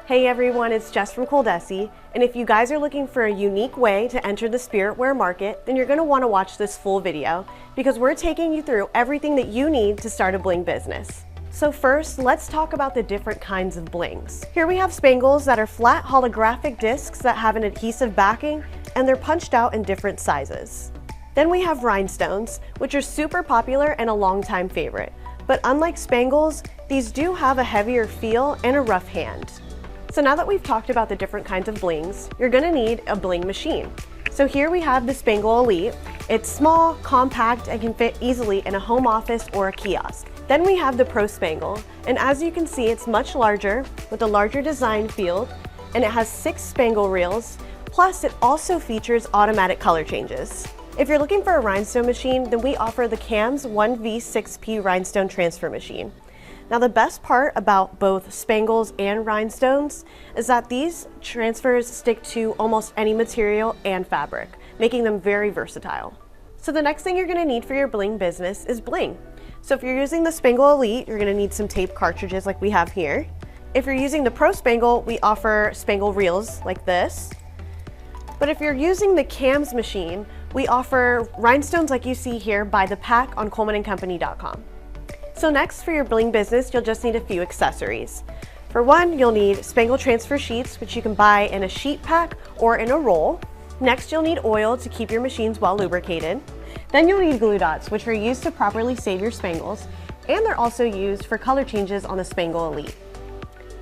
Hey everyone, it's Jess from ColDesi, and if you guys are looking for a unique way to enter the spiritware market, then you're going to want to watch this full video because we're taking you through everything that you need to start a bling business. So first, let's talk about the different kinds of blings. Here we have spangles that are flat holographic discs that have an adhesive backing, and they're punched out in different sizes. Then we have rhinestones, which are super popular and a longtime favorite. But unlike spangles, these do have a heavier feel and a rough hand. So now that we've talked about the different kinds of blings, you're going to need a bling machine. So here we have the Spangle Elite. It's small, compact, and can fit easily in a home office or a kiosk. Then we have the ProSpangle, and as you can see, it's much larger with a larger design field, and it has 6 spangle reels, plus it also features automatic color changes. If you're looking for a rhinestone machine, then we offer the CAMS 1V6P Rhinestone Transfer Machine. Now the best part about both spangles and rhinestones is that these transfers stick to almost any material and fabric, making them very versatile. So the next thing you're going to need for your bling business is bling. So if you're using the Spangle Elite, you're going to need some tape cartridges like we have here. If you're using the ProSpangle, we offer spangle reels like this. But if you're using the CAMS machine, we offer rhinestones like you see here by the pack on colemanandcompany.com. So next, for your bling business, you'll just need a few accessories. For one, you'll need spangle transfer sheets, which you can buy in a sheet pack or in a roll. Next, you'll need oil to keep your machines well lubricated. Then you'll need glue dots, which are used to properly save your spangles, and they're also used for color changes on the Spangle Elite.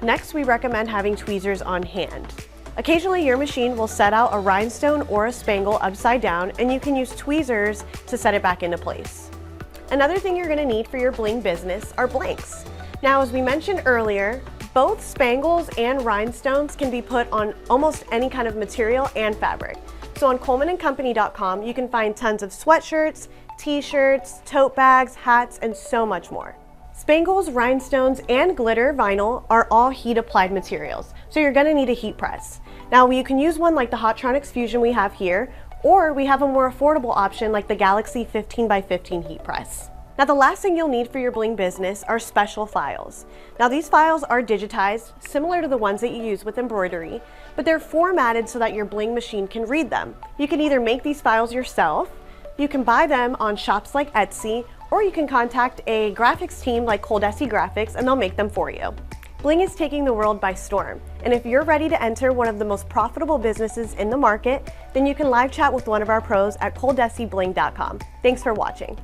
Next, we recommend having tweezers on hand. Occasionally, your machine will set out a rhinestone or a spangle upside down, and you can use tweezers to set it back into place. Another thing you're going to need for your bling business are blanks. Now, as we mentioned earlier, both spangles and rhinestones can be put on almost any kind of material and fabric. So on colemanandcompany.com, you can find tons of sweatshirts, t-shirts, tote bags, hats, and so much more. Spangles, rhinestones, and glitter vinyl are all heat-applied materials, so you're going to need a heat press. Now, you can use one like the Hotronix Fusion we have here, or we have a more affordable option like the Galaxy 15x15 heat press. Now the last thing you'll need for your bling business are special files. Now these files are digitized, similar to the ones that you use with embroidery, but they're formatted so that your bling machine can read them. You can either make these files yourself, you can buy them on shops like Etsy, or you can contact a graphics team like ColDesi Graphics and they'll make them for you. Bling is taking the world by storm, and if you're ready to enter one of the most profitable businesses in the market, then you can live chat with one of our pros at coldesibling.com. Thanks for watching.